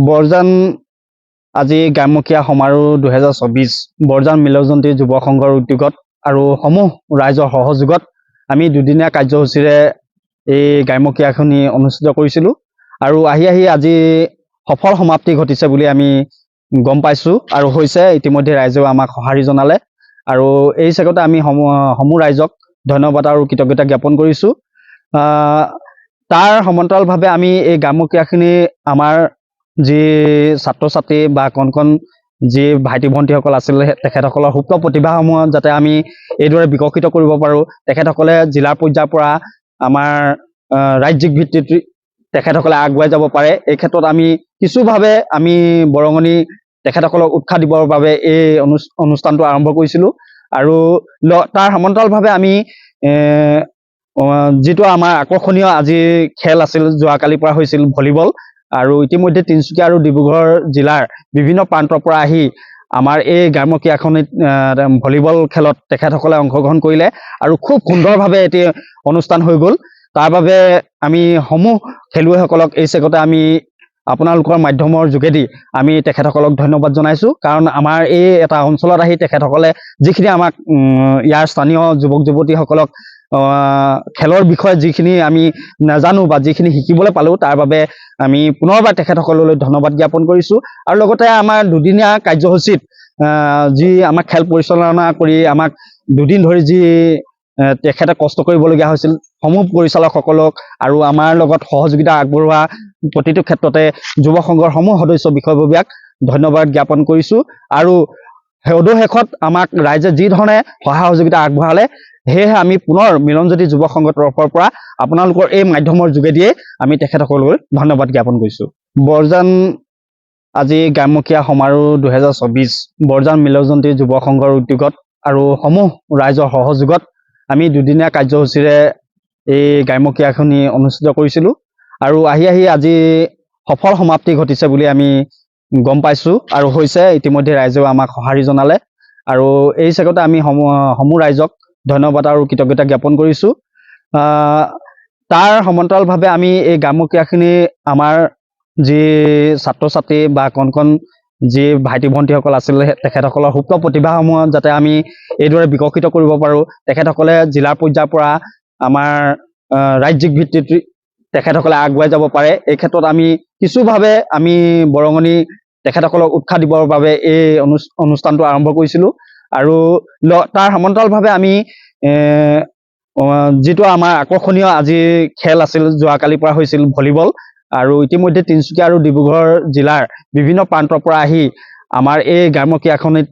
বৰজান আজি গ্ৰাম্যক্ৰীড়া সমাৰোহ 2024 বৰজান মিলনজন্তী যুৱ সংঘৰ উদ্যোগত আৰু সমূহ ৰাইজৰ সহযোগত আমি দুদিনীয়া কাৰ্যসূচীৰে এই গ্ৰাম্যক্ৰীড়াখনি অনুষ্ঠিত কৰিছিলোঁ আৰু আহি আজি সফল সমাপ্তি ঘটিছে বুলি আমি গম পাইছোঁ আৰু হৈছে ইতিমধ্যে ৰাইজেও আমাক সঁহাৰি জনালে আৰু এই চেগতে আমি সমূহ ৰাইজক ধন্যবাদ আৰু কৃতজ্ঞতা জ্ঞাপন কৰিছোঁ। তাৰ সমান্তৰালভাৱে আমি এই গ্ৰাম্যক্ৰীড়াখিনি আমাৰ যি ছাত্ৰ ছাত্ৰী বা কণ যি ভাইটি ভণ্টিসকল আছিল তেখেতসকলৰ সুপ্ত প্ৰতিভাসমূহ যাতে আমি এইদৰে বিকশিত কৰিব পাৰোঁ, তেখেতসকলে জিলাৰ পৰ্যায়ৰ পৰা আমাৰ ৰাজ্যিক ভিত্তিত তেখেতসকলে আগুৱাই যাব পাৰে, এই ক্ষেত্ৰত আমি কিছুভাৱে আমি বৰঙণি তেখেতসকলক উৎসাহ দিবৰ বাবে এই অনুষ্ঠানটো আৰম্ভ কৰিছিলোঁ আৰু তাৰ সমান্তৰালভাৱে আমি যিটো আমাৰ আকৰ্ষণীয় আজি খেল আছিল, যোৱাকালিৰ পৰা হৈছিল ভলীবল আৰু ইতিমধ্যে তিনিচুকীয়া আৰু ডিব্ৰুগড় জিলাৰ বিভিন্ন প্ৰান্তৰ পৰা আহি আমাৰ এই গ্ৰাম্যক্ৰীড়াখনিত ভলীবল খেলত তেখেতসকলে অংশগ্ৰহণ কৰিলে আৰু খুব সুন্দৰভাৱে এটি অনুষ্ঠান হৈ গ'ল। তাৰ বাবে আমি সমূহ খেলুৱৈসকলক এই চেগতে আমি আপোনালোকৰ মাধ্যমৰ যোগেদি আমি তেখেতসকলক ধন্যবাদ জনাইছোঁ, কাৰণ আমাৰ এই এটা অঞ্চলত আহি তেখেতসকলে যিখিনি আমাক ইয়াৰ স্থানীয় যুৱক যুৱতীসকলক খেলৰ বিষয়ে যিখিনি আমি নাজানো বা যিখিনি শিকিবলৈ পালোঁ তাৰ বাবে আমি পুনৰবাৰ তেখেতসকললৈ ধন্যবাদ জ্ঞাপন কৰিছোঁ আৰু লগতে আমাৰ দুদিনীয়া কাৰ্যসূচীত যি আমাক খেল পৰিচালনা কৰি আমাক দুদিন ধৰি যি তেখেতে কষ্ট কৰিবলগীয়া হৈছিল সমূহ পৰিচালকসকলক আৰু আমাৰ লগত সহযোগিতা আগবঢ়োৱা প্ৰতিটো ক্ষেত্ৰতে যুৱ সংঘৰ সমূহ সদস্য বিষয়ববীয়াক ধন্যবাদ জ্ঞাপন কৰিছোঁ আৰু সদুশেষত আমাক ৰাইজে যি ধৰণে সহায় সহযোগিতা আগবঢ়ালে সেয়েহে আমি পুনৰ মিলনজ্যোতি যুৱ সংঘৰ তৰফৰ পৰা আপোনালোকৰ এই মাধ্যমৰ যোগেদিয়ে আমি তেখেতসকললৈ ধন্যবাদ জ্ঞাপন কৰিছোঁ। বৰজান আজি গ্ৰাম্যক্ৰীড়া সমাৰোহ 2024 বৰজান মিলনজ্যোতি যুৱ সংঘৰ উদ্যোগত আৰু সমূহ ৰাইজৰ সহযোগত আমি দুদিনীয়া কাৰ্যসূচীৰে এই গ্ৰাম্যক্ৰীড়াখনি অনুষ্ঠিত কৰিছিলোঁ আৰু আহি আজি সফল সমাপ্তি ঘটিছে বুলি আমি গম পাইছোঁ আৰু হৈছে ইতিমধ্যে ৰাইজেও আমাক সঁহাৰি জনালে আৰু এই চেগতে আমি সমূহ ৰাইজক ধন্যবাদ আৰু কৃতজ্ঞতা জ্ঞাপন কৰিছোঁ। তাৰ সমান্তৰালভাৱে আমি এই গ্ৰাম্যক্ৰীড়াখিনি আমাৰ যি ছাত্ৰ ছাত্ৰী বা কণ যি ভাইটি ভণ্টিসকল আছিল তেখেতসকলৰ সুপ্ত প্ৰতিভাসমূহ যাতে আমি এইদৰে বিকশিত কৰিব পাৰোঁ, তেখেতসকলে জিলাৰ পৰ্যায়ৰ পৰা আমাৰ ৰাজ্যিক ভিত্তিত তেখেতসকলে আগুৱাই যাব পাৰে, এই ক্ষেত্ৰত আমি কিছুভাৱে আমি বৰঙণি তেখেতসকলক উৎসাহ দিবৰ বাবে এই অনুষ্ঠানটো আৰম্ভ কৰিছিলোঁ আৰু তাৰ সমান্তৰালভাৱে আমি যিটো আমাৰ আকৰ্ষণীয় আজি খেল আছিল, যোৱাকালিৰ পৰা হৈছিল ভলীবল আৰু ইতিমধ্যে তিনিচুকীয়া আৰু ডিব্ৰুগড় জিলাৰ বিভিন্ন প্ৰান্তৰ পৰা আহি আমাৰ এই গ্ৰাম্যক্ৰীড়াখনিত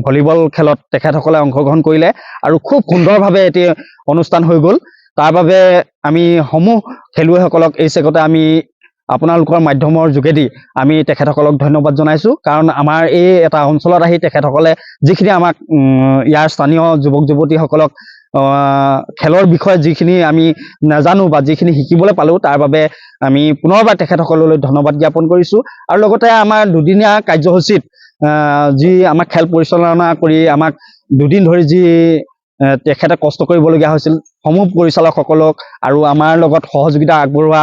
ভলীবল খেলত তেখেতসকলে অংশগ্ৰহণ কৰিলে আৰু খুব সুন্দৰভাৱে এটি অনুষ্ঠান হৈ গ'ল। তাৰ বাবে আমি সমূহ খেলুৱৈসকলক এই চেগতে আমি আপোনালোকৰ মাধ্যমৰ যোগেদি আমি তেখেতসকলক ধন্যবাদ জনাইছোঁ, কাৰণ আমাৰ এই এটা অঞ্চলত আহি তেখেতসকলে যিখিনি আমাক ইয়াৰ স্থানীয় যুৱক যুৱতীসকলক খেলৰ বিষয়ে যিখিনি আমি নাজানো বা যিখিনি শিকিবলৈ পালোঁ তাৰ বাবে আমি পুনৰবাৰ তেখেতসকললৈ ধন্যবাদ জ্ঞাপন কৰিছোঁ আৰু লগতে আমাৰ দুদিনীয়া কাৰ্যসূচীত যি আমাক খেল পৰিচালনা কৰি আমাক দুদিন ধৰি যি তেখেতে কষ্ট কৰিবলগীয়া হৈছিল সমূহ পৰিচালকসকলক আৰু আমাৰ লগত সহযোগিতা আগবঢ়োৱা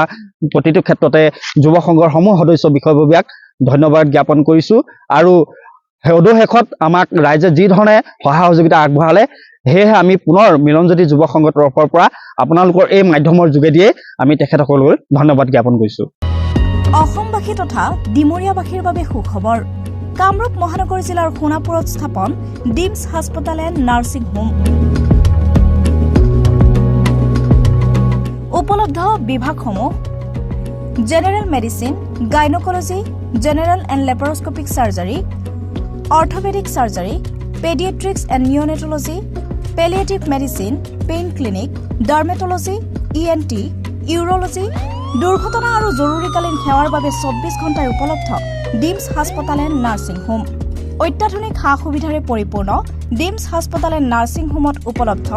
প্ৰতিটো ক্ষেত্ৰতে যুৱ সংঘৰ সমূহ সদস্য বিষয়ববীয়াক ধন্যবাদ জ্ঞাপন কৰিছোঁ আৰু সদুশেষত আমাক ৰাইজে যি ধৰণে সহায় সহযোগিতা আগবঢ়ালে সেয়েহে আমি পুনৰ মিলনজ্যোতি যুৱ সংঘৰ তৰফৰ পৰা আপোনালোকৰ এই মাধ্যমৰ যোগেদিয়ে আমি তেখেতসকললৈ ধন্যবাদ জ্ঞাপন কৰিছোঁ। অসমবাসী তথা ডিমৰীয়াবাসীৰ বাবে সুখবৰ। কামৰূপ মহানগৰ জিলাৰ সোণাপুৰত স্থাপন ডিমছ হাস্পতাল এণ্ড নাৰ্ছিং হোম। উপলব্ধ বিভাগসমূহ general medicine, gynaecology, general and laparoscopic surgery, orthopaedic surgery, paediatrics and neonatology, palliative medicine, pain clinic, dermatology, ENT, urology, দুৰ্ঘটনা আৰু জৰুৰীকালীন সেৱাৰ বাবে 24 ঘণ্টাই উপলব্ধ ডিমছ হাস্পতাল এণ্ড নাৰ্ছিং হোম। অত্যাধুনিক সা সুবিধাৰে পৰিপূৰ্ণ ডিমছ হাস্পতাল এণ্ড নাৰ্ছিং হোমত উপলব্ধ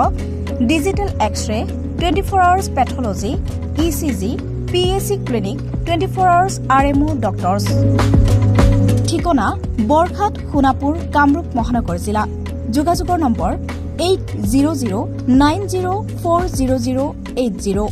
digital X ray, 24 hours pathology, ECG, PAC clinic, 24 hours RMO doctors. ঠিকনা বৰঘাট, সোণাপুৰ, কামৰূপ মহানগৰ জিলা। যোগাযোগৰ নম্বৰ 8009040080।